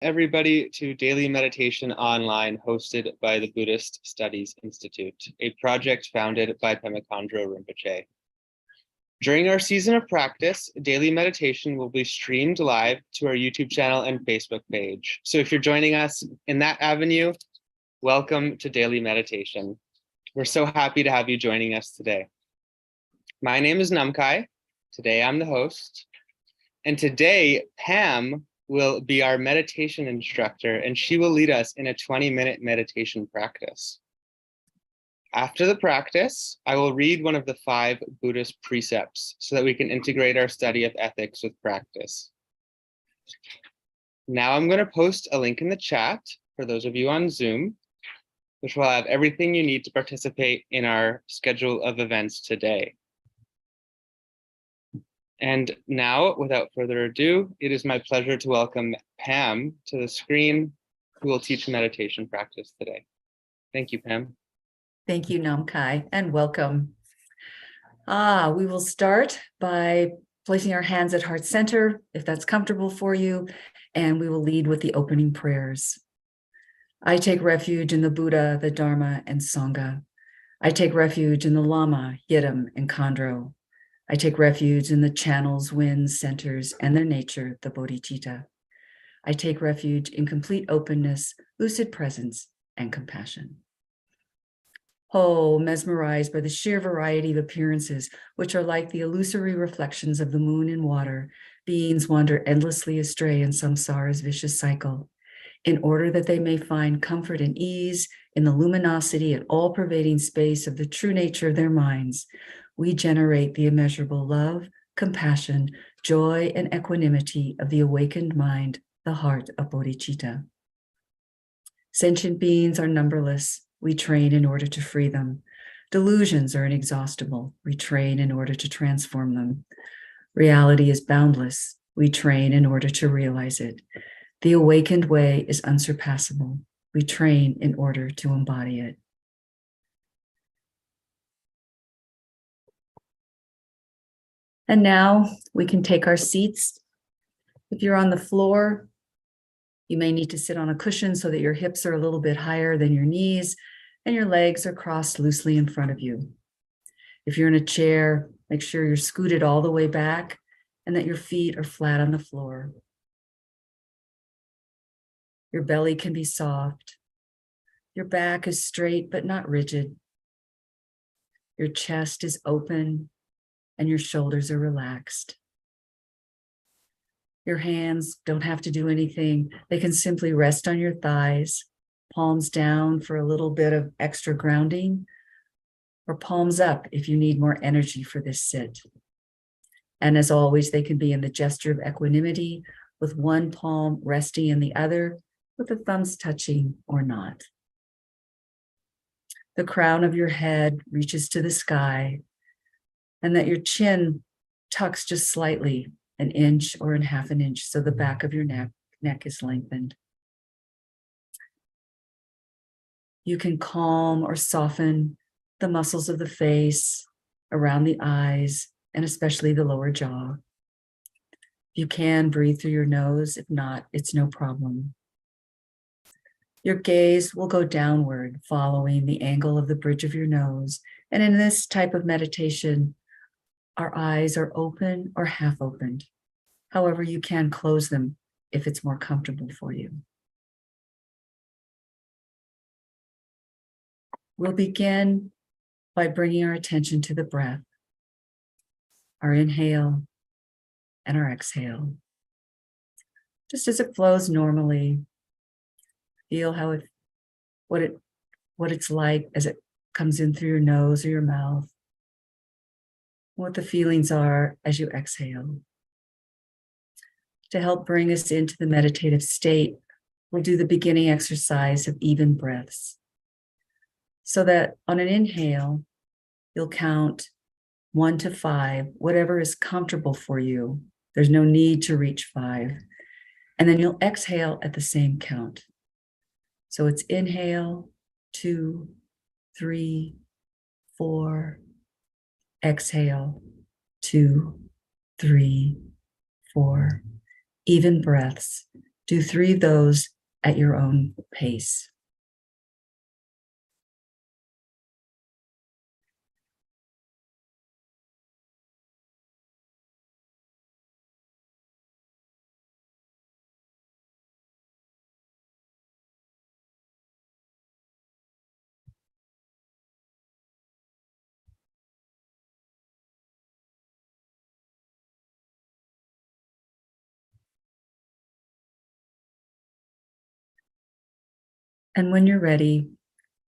Everybody to Daily Meditation Online, hosted by the Buddhist Studies Institute, a project founded by Pema Chödrön Rinpoche. During our season of practice, daily meditation will be streamed live to our YouTube channel and Facebook page. So if you're joining us in that avenue, welcome to Daily Meditation. We're so happy to have you joining us today. My name is Namkai. Today I'm the host. And today, Pam will be our meditation instructor, and she will lead us in a 20-minute meditation practice. After the practice, I will read one of the 5 Buddhist precepts so that we can integrate our study of ethics with practice. Now I'm going to post a link in the chat for those of you on Zoom, which will have everything you need to participate in our schedule of events today. And now, without further ado, it is my pleasure to welcome Pam to the screen, who will teach meditation practice today. Thank you, Pam. Thank you, Namkai, and welcome. We will start by placing our hands at heart center, if that's comfortable for you, and we will lead with the opening prayers. I take refuge in the Buddha, the Dharma, and Sangha. I take refuge in the Lama, Yidam, and Khandro. I take refuge in the channels, winds, centers, and their nature, the bodhicitta. I take refuge in complete openness, lucid presence, and compassion. Mesmerized by the sheer variety of appearances, which are like the illusory reflections of the moon in water, beings wander endlessly astray in samsara's vicious cycle, in order that they may find comfort and ease in the luminosity and all-pervading space of the true nature of their minds. We generate the immeasurable love, compassion, joy, and equanimity of the awakened mind, the heart of bodhicitta. Sentient beings are numberless. We train in order to free them. Delusions are inexhaustible. We train in order to transform them. Reality is boundless. We train in order to realize it. The awakened way is unsurpassable. We train in order to embody it. And now we can take our seats. If you're on the floor, you may need to sit on a cushion so that your hips are a little bit higher than your knees and your legs are crossed loosely in front of you. If you're in a chair, make sure you're scooted all the way back and that your feet are flat on the floor. Your belly can be soft. Your back is straight but not rigid. Your chest is open and your shoulders are relaxed. Your hands don't have to do anything. They can simply rest on your thighs, palms down for a little bit of extra grounding, or palms up if you need more energy for this sit. And as always, they can be in the gesture of equanimity, with one palm resting in the other, with the thumbs touching or not. The crown of your head reaches to the sky, and that your chin tucks just slightly, an inch or in half an inch, so the back of your neck is lengthened. You can calm or soften the muscles of the face, around the eyes, and especially the lower jaw. You can breathe through your nose. If not, it's no problem. Your gaze will go downward, following the angle of the bridge of your nose. And in this type of meditation, our eyes are open or half opened. However, you can close them if it's more comfortable for you. We'll begin by bringing our attention to the breath, our inhale and our exhale. Just as it flows normally, feel what it's like as it comes in through your nose or your mouth. What the feelings are as you exhale. To help bring us into the meditative state, we'll do the beginning exercise of even breaths. So that on an inhale, you'll count 1 to 5, whatever is comfortable for you. There's no need to reach 5. And then you'll exhale at the same count. So it's inhale, 2, 3, 4, exhale, 2, 3, 4. Even breaths Do 3 of those at your own pace. And when you're ready,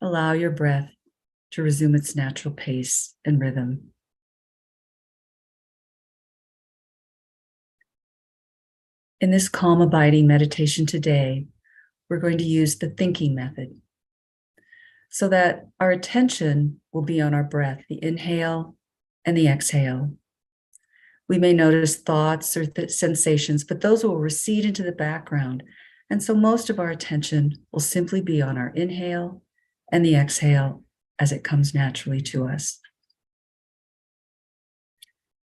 allow your breath to resume its natural pace and rhythm. In this calm abiding meditation today, we're going to use the thinking method so that our attention will be on our breath, the inhale and the exhale. We may notice thoughts or sensations, but those will recede into the background. And so most of our attention will simply be on our inhale and the exhale as it comes naturally to us.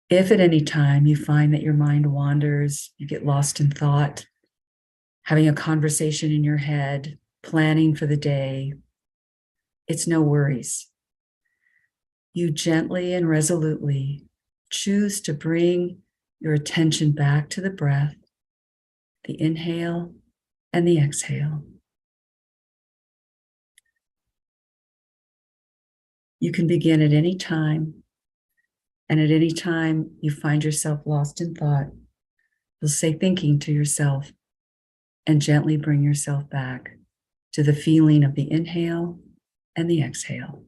If at any time you find that your mind wanders, you get lost in thought, having a conversation in your head, planning for the day, it's no worries. You gently and resolutely choose to bring your attention back to the breath, the inhale and the exhale. You can begin at any time, and at any time you find yourself lost in thought, you'll say thinking to yourself and gently bring yourself back to the feeling of the inhale and the exhale.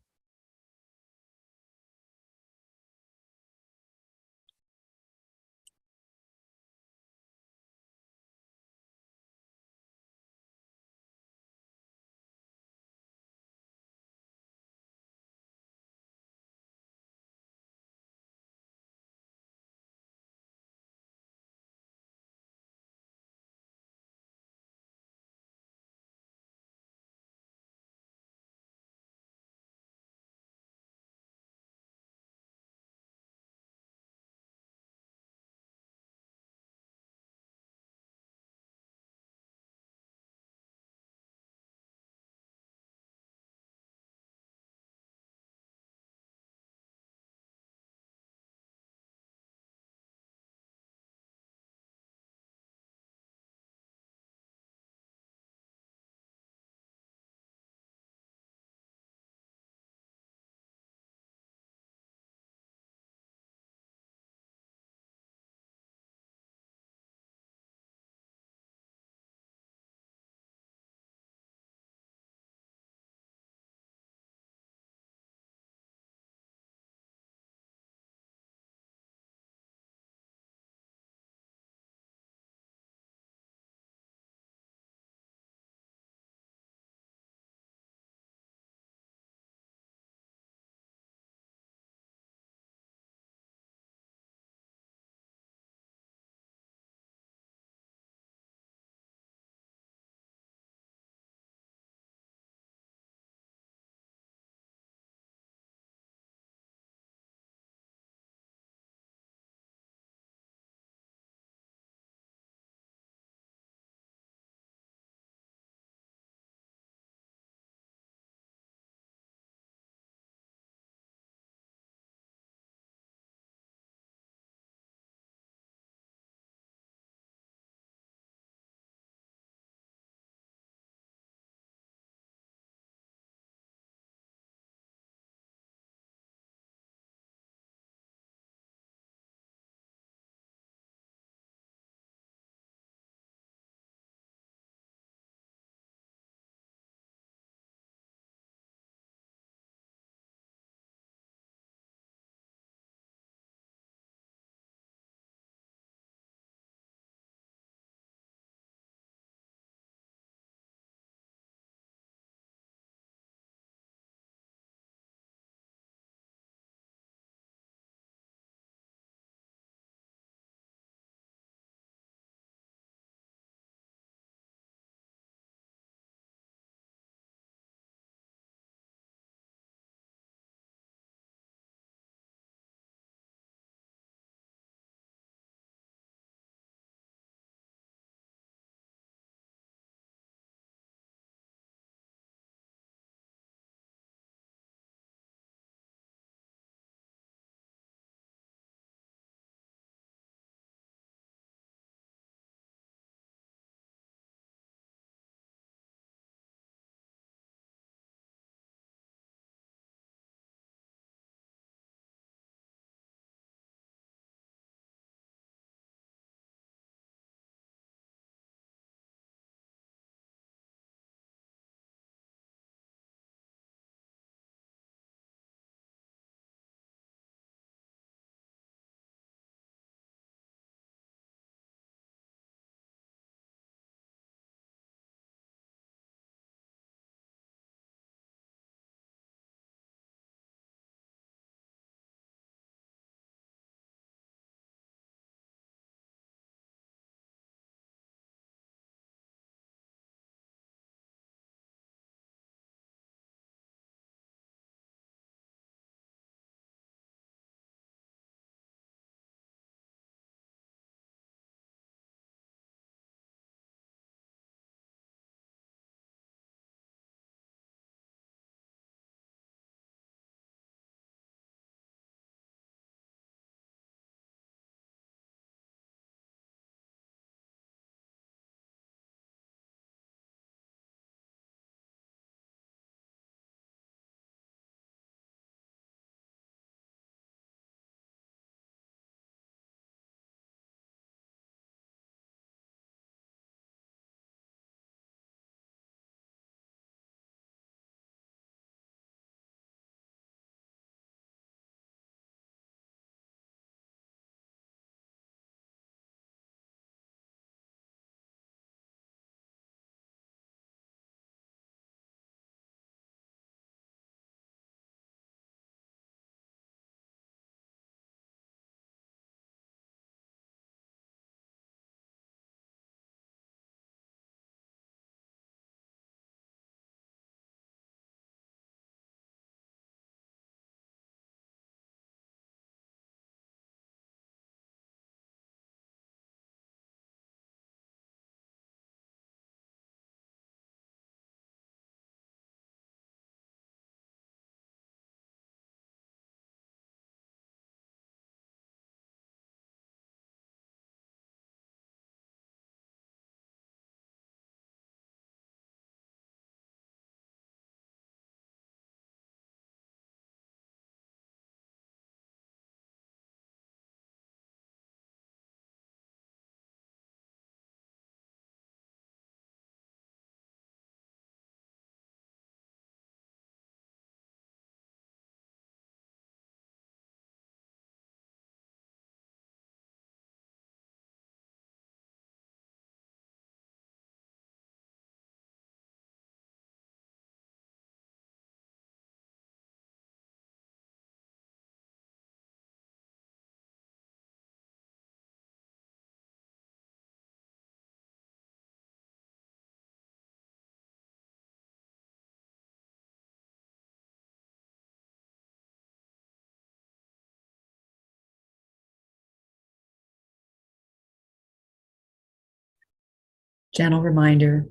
Gentle reminder,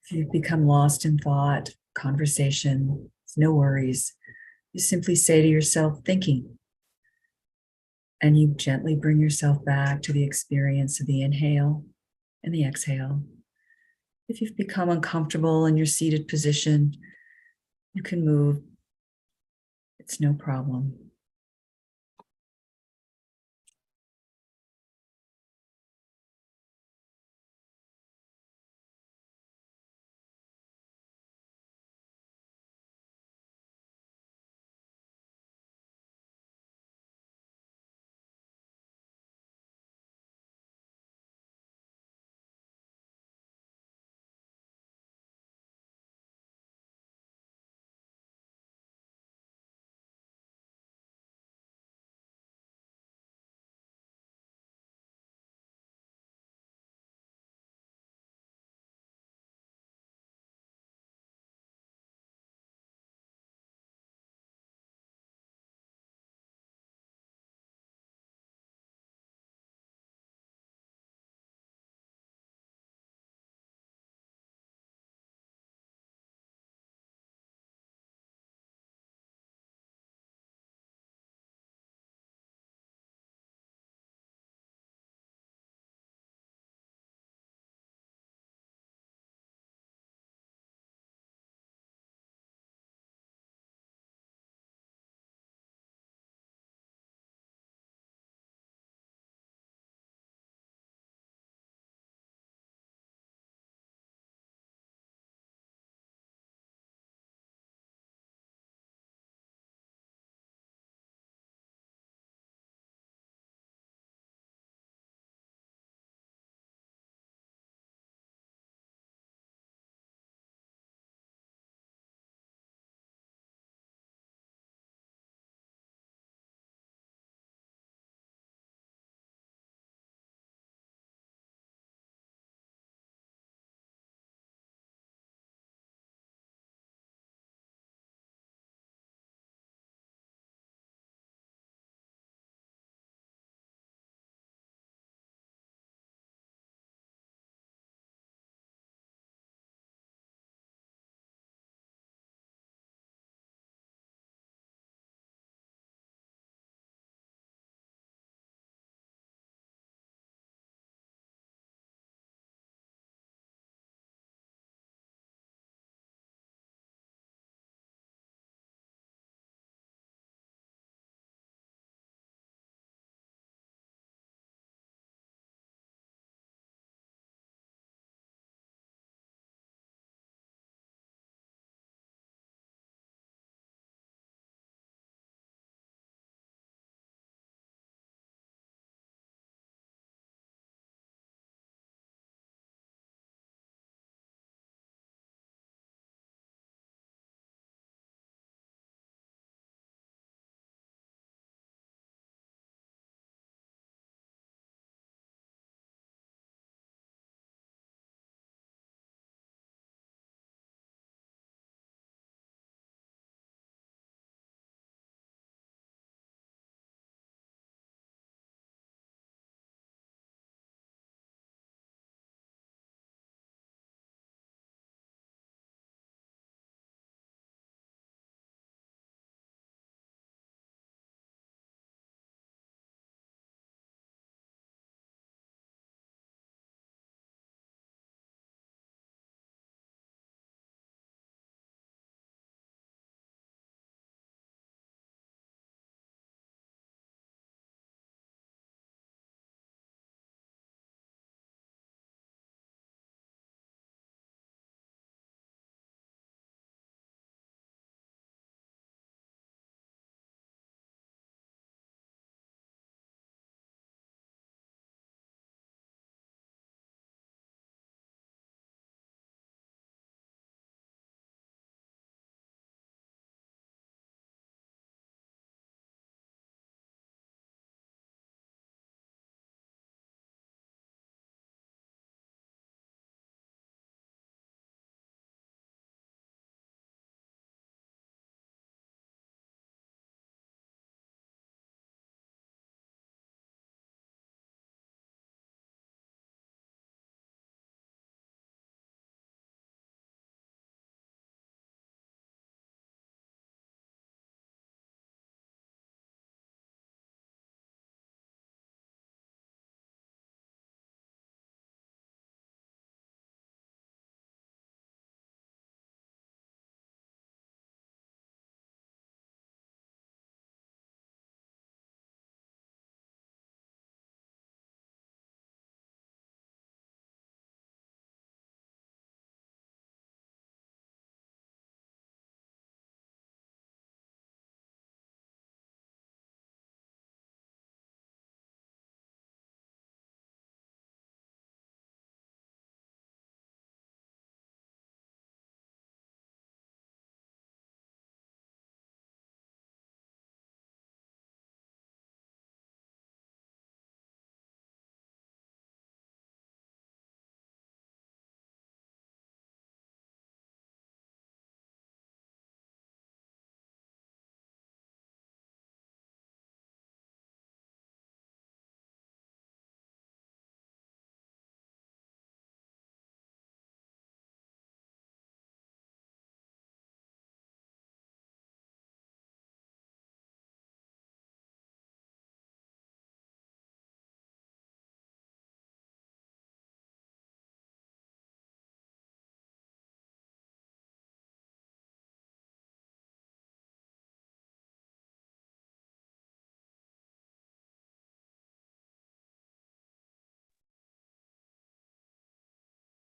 if you've become lost in thought, conversation, no worries. You simply say to yourself, thinking, and you gently bring yourself back to the experience of the inhale and the exhale. If you've become uncomfortable in your seated position, you can move. It's no problem.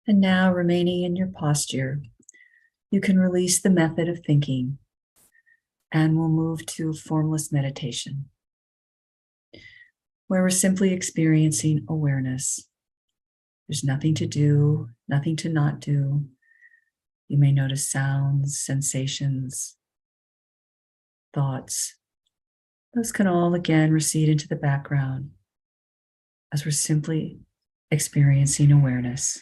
And now, remaining in your posture, you can release the method of thinking and we'll move to formless meditation, where we're simply experiencing awareness. There's nothing to do, nothing to not do. You may notice sounds, sensations, thoughts. Those can all again recede into the background as we're simply experiencing awareness.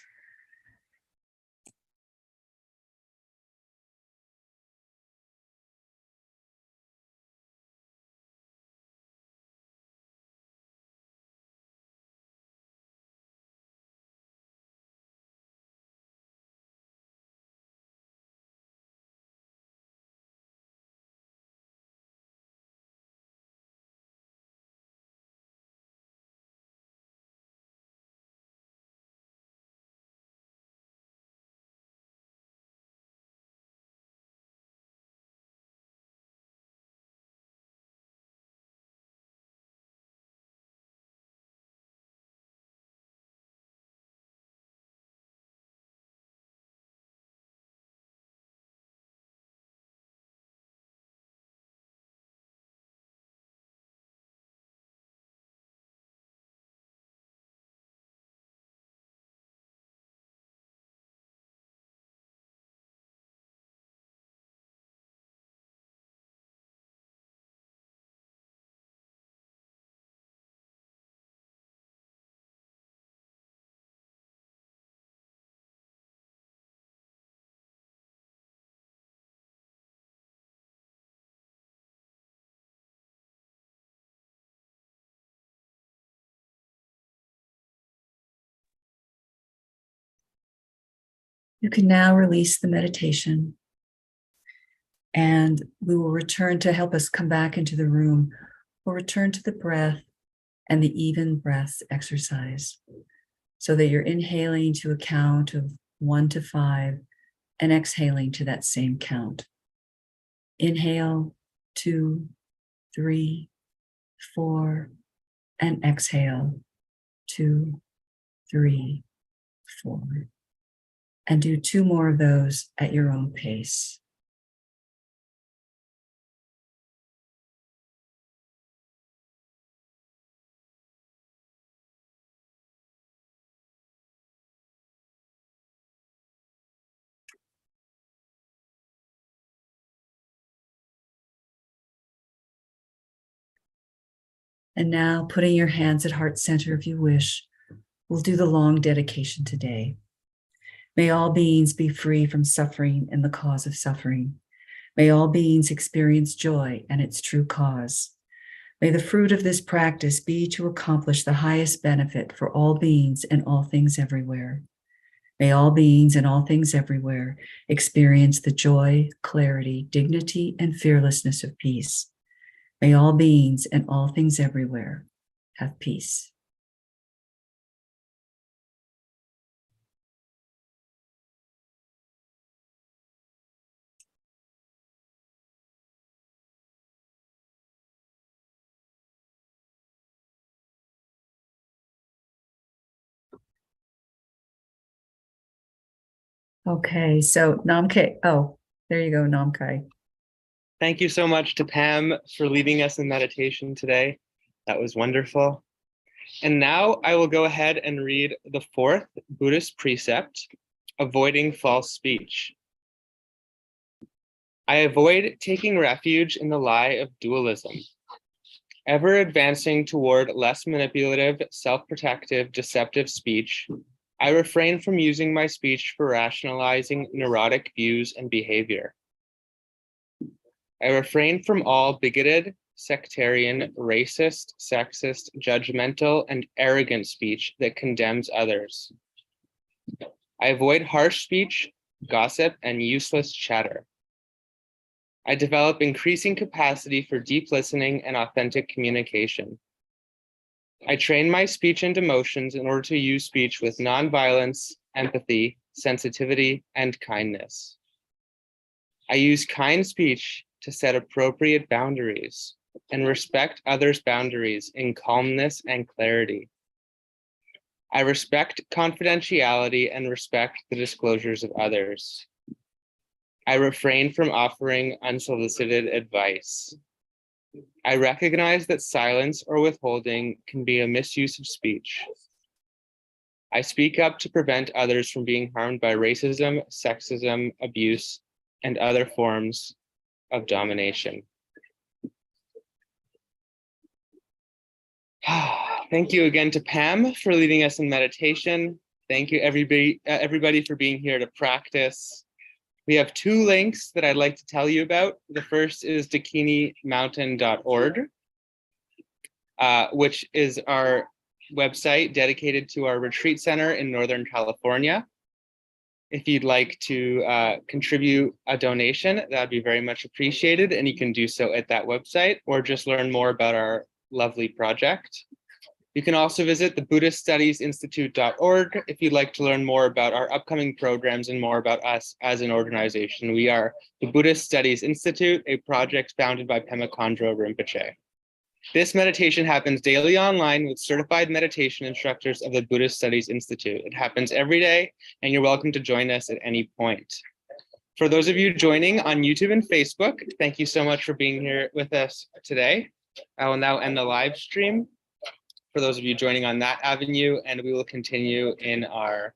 You can now release the meditation, and we will return to help us come back into the room. We'll return to the breath and the even breaths exercise, so that you're inhaling to a count of 1 to 5 and exhaling to that same count. Inhale, 2, 3, 4, and exhale, 2, 3, 4. And do 2 more of those at your own pace. And now, putting your hands at heart center if you wish, we'll do the long dedication today. May all beings be free from suffering and the cause of suffering. May all beings experience joy and its true cause. May the fruit of this practice be to accomplish the highest benefit for all beings and all things everywhere. May all beings and all things everywhere experience the joy, clarity, dignity, and fearlessness of peace. May all beings and all things everywhere have peace. Okay, so Namke, there you go, Namkai. Thank you so much to Pam for leading us in meditation today. That was wonderful. And now I will go ahead and read the 4th Buddhist precept, avoiding false speech. I avoid taking refuge in the lie of dualism. Ever advancing toward less manipulative, self-protective, deceptive speech, I refrain from using my speech for rationalizing neurotic views and behavior. I refrain from all bigoted, sectarian, racist, sexist, judgmental, and arrogant speech that condemns others. I avoid harsh speech, gossip, and useless chatter. I develop increasing capacity for deep listening and authentic communication. I train my speech and emotions in order to use speech with nonviolence, empathy, sensitivity, and kindness. I use kind speech to set appropriate boundaries and respect others' boundaries in calmness and clarity. I respect confidentiality and respect the disclosures of others. I refrain from offering unsolicited advice. I recognize that silence or withholding can be a misuse of speech. I speak up to prevent others from being harmed by racism, sexism, abuse, and other forms of domination. Thank you again to Pam for leading us in meditation. Thank you everybody for being here to practice. We have 2 links that I'd like to tell you about. The first is dakinimountain.org, which is our website dedicated to our retreat center in Northern California. If you'd like to contribute a donation, that'd be very much appreciated, and you can do so at that website or just learn more about our lovely project. You can also visit the Buddhist Studies Institute.org if you'd like to learn more about our upcoming programs and more about us as an organization. We are the Buddhist Studies Institute, a project founded by Pema Khandro Rinpoche. This meditation happens daily online with certified meditation instructors of the Buddhist Studies Institute. It happens every day, and you're welcome to join us at any point. For those of you joining on YouTube and Facebook, thank you so much for being here with us today. I will now end the live stream for those of you joining on that avenue, and we will continue in our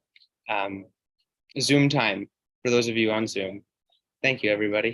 Zoom time for those of you on Zoom. Thank you, everybody.